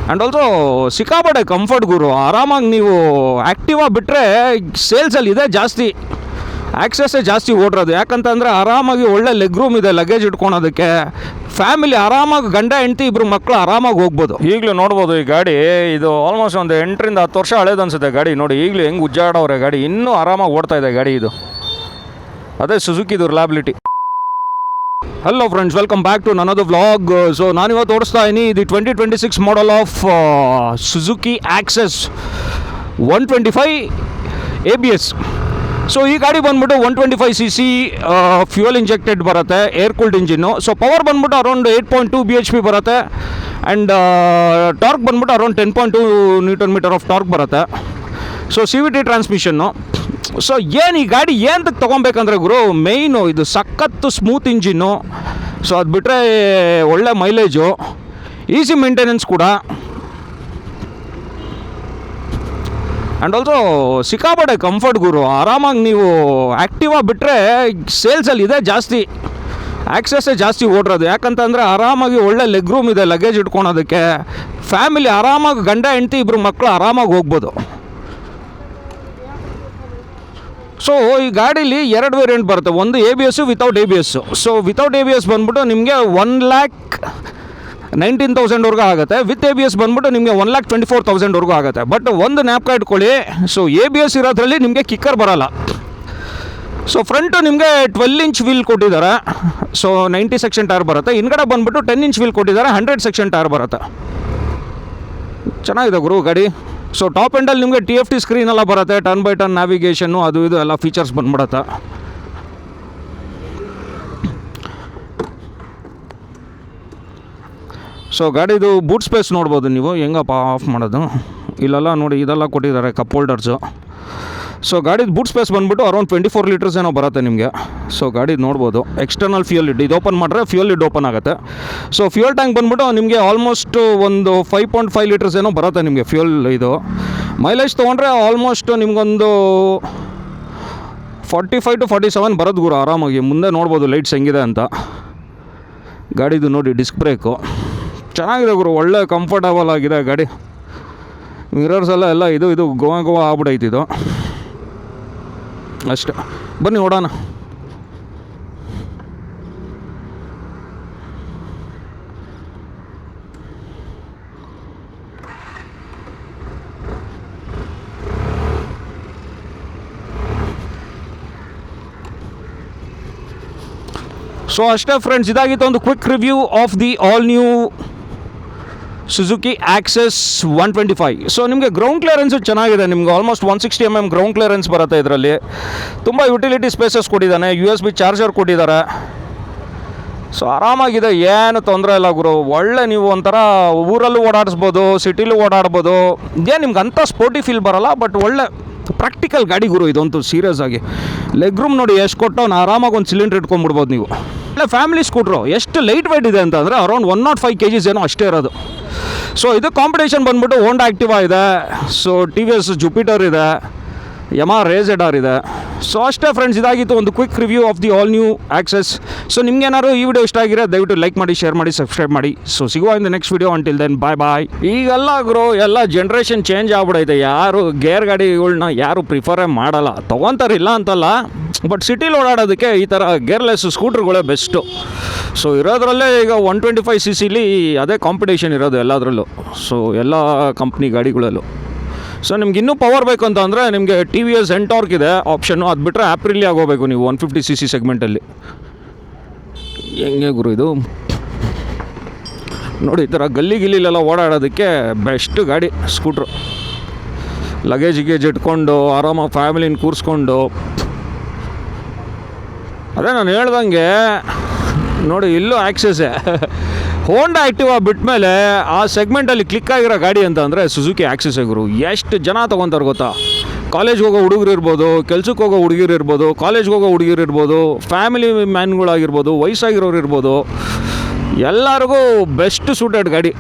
And also ಸಿಕ್ಕಾಪಟ್ಟೆ comfort ಗುರು. ಆರಾಮಾಗಿ ನೀವು ಆ್ಯಕ್ಟಿವಾ ಬಿಟ್ಟರೆ ಸೇಲ್ಸಲ್ಲಿ ಇದೆ ಜಾಸ್ತಿ, ಆ್ಯಕ್ಸಸ್ಸೇ ಜಾಸ್ತಿ ಓಡಿರೋದು. ಯಾಕಂತಂದರೆ ಆರಾಮಾಗಿ ಒಳ್ಳೆ ಲೆಗ್ ರೂಮ್ ಇದೆ ಲಗೇಜ್ ಇಟ್ಕೊಳೋದಕ್ಕೆ. ಫ್ಯಾಮಿಲಿ ಆರಾಮಾಗಿ ಗಂಡ ಹೆಂಡತಿ ಇಬ್ಬರು ಮಕ್ಕಳು ಆರಾಮಾಗಿ ಹೋಗ್ಬೋದು. ಈಗಲೂ ನೋಡ್ಬೋದು ಈ ಗಾಡಿ, ಇದು ಆಲ್ಮೋಸ್ಟ್ ಒಂದು 8ರಿಂದ 10 ವರ್ಷ ಹಳೇದು ಅನಿಸುತ್ತೆ ಗಾಡಿ. ನೋಡಿ ಈಗಲೂ ಹೆಂಗೆ ಉಜ್ಜಾಡವ್ರೆ ಗಾಡಿ, ಇನ್ನೂ ಆರಾಮಾಗಿ ಓಡ್ತಾ ಇದೆ ಗಾಡಿ ಇದು. ಅದೇ ಸುಜುಕಿದು reliability. Hello friends, welcome back to ನನ್ನದು ವ್ಲಾಗ್. ಸೊ ನಾನಿವತ್ತು ಓಡಿಸ್ತಾ ಇದ್ದೀನಿ ಇದು 2026 model of Suzuki Access 125 ABS. So ಈ ಗಾಡಿ ಬಂದ್ಬಿಟ್ಟು 125cc ಫ್ಯೂಯಲ್ ಇಂಜೆಕ್ಟೆಡ್ ಬರುತ್ತೆ, air cooled engine. So power ಬಂದ್ಬಿಟ್ಟು ಅರೌಂಡ್ 8.2 bhp ಬರುತ್ತೆ. ಆ್ಯಂಡ್ ಟಾರ್ಕ್ ಬಂದ್ಬಿಟ್ಟು ಅರೌಂಡ್ 10.2 Nm ಆಫ್ ಟಾರ್ಕ್ ಬರುತ್ತೆ. So CVT transmission. ಸೊ ಏನು ಈ ಗಾಡಿ ಏನಂತ ತೊಗೊಬೇಕಂದ್ರೆ ಗುರು, ಮೇಯ್ನು ಇದು ಸಖತ್ತು ಸ್ಮೂತ್ ಇಂಜಿನ್ನು. ಸೊ ಅದು ಬಿಟ್ಟರೆ ಒಳ್ಳೆ ಮೈಲೇಜು, ಈಸಿ ಮೇಂಟೆನೆನ್ಸ್ ಕೂಡ. ಆ್ಯಂಡ್ ಆಲ್ಸೋ ಸಿಕ್ಕಾಪಟ್ಟೆ ಕಂಫರ್ಟ್ ಗುರು. ಆರಾಮಾಗಿ ನೀವು ಆ್ಯಕ್ಟಿವಾ ಬಿಟ್ಟರೆ ಸೇಲ್ಸಲ್ಲಿ ಇದೆ ಜಾಸ್ತಿ, ಆ್ಯಕ್ಸಸ್ಸೇ ಜಾಸ್ತಿ ಓಡಿರೋದು. ಯಾಕಂತಂದರೆ ಆರಾಮಾಗಿ ಒಳ್ಳೆ ಲೆಗ್ ರೂಮ್ ಇದೆ ಲಗೇಜ್ ಇಟ್ಕೊಳೋದಕ್ಕೆ. ಫ್ಯಾಮಿಲಿ ಆರಾಮಾಗಿ ಗಂಡ ಹೆಂಡತಿ ಇಬ್ಬರು ಮಕ್ಕಳು ಆರಾಮಾಗಿ ಹೋಗ್ಬೋದು. ಸೊ ಈ ಗಾಡೀಲಿ 2 ವೇರಿಯಂಟ್ ಬರುತ್ತೆ, ಒಂದು ABS without ABS. So without ABS ಬಂದ್ಬಿಟ್ಟು ನಿಮಗೆ 1,19,000 ಆಗುತ್ತೆ. ವಿತ್ ABS ಬಂದ್ಬಿಟ್ಟು ನಿಮಗೆ 1,24,000 ಆಗುತ್ತೆ. ಬಟ್ ಒಂದು ಜ್ಞಾಪಕ ಇಟ್ಕೊಳ್ಳಿ, ಸೊ ABS ಇರೋದ್ರಲ್ಲಿ ನಿಮಗೆ ಕಿಕ್ಕರ್ ಬರೋಲ್ಲ. ಸೊ ಫ್ರಂಟು ನಿಮಗೆ 12 ಇಂಚ್ ವೀಲ್ ಕೊಟ್ಟಿದ್ದಾರೆ. ಸೊ 90 ಸೆಕ್ಷನ್ ಟೈರ್ ಬರುತ್ತೆ. ಹಿಂದ್ಗಡೆ ಬಂದ್ಬಿಟ್ಟು 10 ಇಂಚ್ ವೀಲ್ ಕೊಟ್ಟಿದ್ದಾರೆ, 100 ಸೆಕ್ಷನ್ ಟೈರ್ ಬರುತ್ತೆ. ಚೆನ್ನಾಗಿದೆ ಗುರು ಗಾಡಿ. ಸೊ ಟಾಪ್ ಎಂಡಲ್ಲಿ ನಿಮಗೆ TFT ಸ್ಕ್ರೀನ್ ಎಲ್ಲ ಬರುತ್ತೆ, ಟರ್ನ್ ಬೈ ಟರ್ನ್ ನ್ಯಾವಿಗೇಷನ್ನು ಅದು ಇದು ಎಲ್ಲ ಫೀಚರ್ಸ್ ಬಂದ್ಬಿಡುತ್ತೆ. ಸೊ ಗಾಡಿದು ಬೂಟ್ ಸ್ಪೇಸ್ ನೋಡ್ಬೋದು ನೀವು, ಹೆಂಗಪ್ಪ ಆಫ್ ಮಾಡೋದು. ಇಲ್ಲೆಲ್ಲ ನೋಡಿ ಇದೆಲ್ಲ ಕೊಟ್ಟಿದ್ದಾರೆ ಕಪ್ ಹೋಲ್ಡರ್ಸು. ಸೊ ಗಾಡಿದು ಬೂಟ್ ಸ್ಪೇಸ್ ಬಂದ್ಬಿಟ್ಟು ಅರೌಂಡ್ 24 ಲೀಟರ್ಸ್ ಏನೋ ಬರುತ್ತೆ ನಿಮಗೆ. ಸೊ ಗಾಡಿದು ನೋಡ್ಬೋದು. ಎಕ್ಸ್ಟರ್ನಲ್ ಫ್ಯೂಯಲ್ ಲಿಡ್, ಇದು ಓಪನ್ ಮಾಡಿದ್ರೆ ಫ್ಯೂಯಲ್ ಲಿಡ್ ಓಪನ್ ಆಗುತ್ತೆ. ಸೊ ಫ್ಯೂಯಲ್ ಟ್ಯಾಂಕ್ ಬಂದ್ಬಿಟ್ಟು ನಿಮಗೆ ಆಲ್ಮೋಸ್ಟ್ ಒಂದು 5.5 ಲೀಟರ್ಸ್ ಏನೋ ಬರುತ್ತೆ ನಿಮಗೆ ಫ್ಯೂಯಲ್. ಇದು ಮೈಲೇಜ್ ತೊಗೊಂಡ್ರೆ ಆಲ್ಮೋಸ್ಟ್ ನಿಮಗೊಂದು 45 to 47 ಬರೋದು ಗುರು ಆರಾಮಾಗಿ. ಮುಂದೆ ನೋಡ್ಬೋದು ಲೈಟ್ಸ್ ಹೆಂಗಿದೆ ಅಂತ. ಗಾಡಿದು ನೋಡಿ ಡಿಸ್ಕ್ ಬ್ರೇಕು ಚೆನ್ನಾಗಿದೆ ಗುರು, ಒಳ್ಳೆ ಕಂಫರ್ಟಬಲ್ ಆಗಿದೆ ಗಾಡಿ. ಮಿರರ್ಸ್ ಎಲ್ಲ ಇದು ಗೋವಾ ಆಗ್ಬಿಡೈತಿ ಇದು ಅಷ್ಟೇ. ಬನ್ನಿ ಓಡೋಣ. ಸೊ ಅಷ್ಟೇ ಫ್ರೆಂಡ್ಸ್, ಇದಾಗಿತ್ತು ಒಂದು quick review of the all new Suzuki Access 125. So ನಿಮಗೆ ಗ್ರೌಂಡ್ ಕ್ಲಿಯರೆನ್ಸು ಚೆನ್ನಾಗಿದೆ. ನಿಮ್ಗೆ ಆಲ್ಮೋಸ್ಟ್ 160 mm ಗ್ರೌಂಡ್ ಕ್ಲಿಯರೆನ್ಸ್ ಬರುತ್ತೆ ಇದರಲ್ಲಿ. ತುಂಬ ಯುಟಿಲಿಟಿ ಸ್ಪೇಸಸ್ ಕೊಟ್ಟಿದ್ದಾನೆ, USB ಚಾರ್ಜರ್ ಕೊಟ್ಟಿದ್ದಾರೆ. ಸೊ ಆರಾಮಾಗಿದೆ, ಏನು ತೊಂದರೆ ಇಲ್ಲ ಗುರು. ಒಳ್ಳೆ ನೀವು ಒಂಥರ ಊರಲ್ಲೂ ಓಡಾಡಿಸ್ಬೋದು, ಸಿಟಿಲೂ ಓಡಾಡ್ಬೋದು. ಏನು ನಿಮ್ಗೆ ಅಂಥ ಸ್ಪೋರ್ಟಿ ಫೀಲ್ ಬರೋಲ್ಲ, ಬಟ್ ಒಳ್ಳೆ ಪ್ರಾಕ್ಟಿಕಲ್ ಗಾಡಿ ಗುರು ಇದಂತೂ. ಸೀರಿಯಸ್ ಆಗಿ ಲೆಗ್ ರೂಮ್ ನೋಡಿ ಎಷ್ಟು ಕೊಟ್ಟು ಆರಾಮಾಗಿ ಒಂದು ಸಿಲಿಂಡ್ರ್ ಇಟ್ಕೊಂಡ್ಬಿಡ್ಬೋದು ನೀವು. ಇಲ್ಲ ಫ್ಯಾಮಿಲಿ ಸ್ಕೂಟ್ರು ಎಷ್ಟು ಲೈಟ್ ವೆಯ್ಟ್ ಇದೆ ಅಂತಂದರೆ ಅರೌಂಡ್ 105 kgs ಏನೋ ಅಷ್ಟೇ ಇರೋದು. ಸೊ ಇದು ಕಾಂಪಿಟೇಷನ್ ಬಂದ್ಬಿಟ್ಟು ಹೋಂಡಾ ಆ್ಯಕ್ಟಿವಾ ಇದೆ, ಸೊ TVS ಜುಪಿಟರ್ ಇದೆ, ಯಮಾ ರೇಜೆಡಾರ್ ಇದೆ. ಸೊ ಅಷ್ಟೇ ಫ್ರೆಂಡ್ಸ್, ಇದಾಗಿತ್ತು ಒಂದು quick review of the all new Access. So ನಿಮ್ಗೇನಾದ್ರು ಈ ವಿಡಿಯೋ ಇಷ್ಟ ಆಗಿರೋ ದಯವಿಟ್ಟು ಲೈಕ್ ಮಾಡಿ, ಶೇರ್ ಮಾಡಿ, ಸಬ್ಸ್ಕ್ರೈಬ್ ಮಾಡಿ. ಸೊ ಸಿಗುವ in the next video. Until then bye. ಈಗೆಲ್ಲ ಗುರು ಎಲ್ಲ ಜನ್ರೇಷನ್ ಚೇಂಜ್ ಆಗ್ಬಿಡೈತೆ. ಯಾರು ಗೇರ್ ಗಾಡಿಗಳ್ನ ಯಾರು ಪ್ರಿಫರೇ ಮಾಡಲ್ಲ. ತೊಗೊತಾರಿಲ್ಲ ಅಂತಲ್ಲ, ಬಟ್ ಸಿಟಿಲಿ ಓಡಾಡೋದಕ್ಕೆ ಈ ಥರ ಗೇರ್ಲೆಸ್ ಸ್ಕೂಟ್ರ್ಗಳೇ ಬೆಸ್ಟು. ಸೊ ಇರೋದ್ರಲ್ಲೇ ಈಗ 125cc ಅದೇ ಕಾಂಪಿಟೇಷನ್ ಇರೋದು ಎಲ್ಲದರಲ್ಲೂ. ಸೊ ಎಲ್ಲ ಕಂಪ್ನಿ ಗಾಡಿಗಳಲ್ಲೂ. ಸೊ ನಿಮ್ಗೆ ಇನ್ನೂ ಪವರ್ ಬೇಕು ಅಂತ ಅಂದರೆ ನಿಮಗೆ TVS ಎಂಟಾರ್ಕ್ ಇದೆ ಆಪ್ಷನ್ನು. ಅದು ಬಿಟ್ಟರೆ ಆಪ್ರಿಲಿ ಆಗೋಬೇಕು ನೀವು 150cc ಸೆಗ್ಮೆಂಟಲ್ಲಿ. ಹೆಂಗೆ ಗುರು ಇದು ನೋಡಿ, ಈ ಥರ ಗಲ್ಲಿಲೆಲ್ಲ ಓಡಾಡೋದಕ್ಕೆ ಬೆಸ್ಟ್ ಗಾಡಿ ಸ್ಕೂಟ್ರು. ಲಗೇಜ್ ಇಟ್ಕೊಂಡು ಆರಾಮಾಗಿ ಫ್ಯಾಮಿಲಿನ ಕೂರಿಸ್ಕೊಂಡು. ಅದೇ ನಾನು ಹೇಳ್ದಂಗೆ ನೋಡಿ, ಇಲ್ಲೂ ಆಕ್ಸೆಸ್ಸೇ. ಹೋಂಡಾ ಆ್ಯಕ್ಟಿವಾ ಬಿಟ್ಮೇಲೆ ಆ ಸೆಗ್ಮೆಂಟಲ್ಲಿ ಕ್ಲಿಕ್ ಆಗಿರೋ ಗಾಡಿ ಅಂತ ಅಂದರೆ ಸುಜುಕಿ ಆಕ್ಸೆಸ್ಸೇ ಗುರು. ಎಷ್ಟು ಜನ ತೊಗೊತಾರೆ ಗೊತ್ತಾ? ಕಾಲೇಜ್ಗೆ ಹೋಗೋ ಹುಡುಗರು ಇರ್ಬೋದು, ಕೆಲ್ಸಕ್ಕೆ ಹೋಗೋ ಹುಡುಗಿರು ಇರ್ಬೋದು, ಕಾಲೇಜ್ಗೆ ಹೋಗೋ ಹುಡುಗಿರು ಇರ್ಬೋದು, ಫ್ಯಾಮಿಲಿ ಮ್ಯಾನ್ಗಳಾಗಿರ್ಬೋದು, ವಯಸ್ಸಾಗಿರೋರು ಇರ್ಬೋದು, ಎಲ್ಲರಿಗೂ ಬೆಸ್ಟ್ ಸೂಟೆಡ್ ಗಾಡಿ.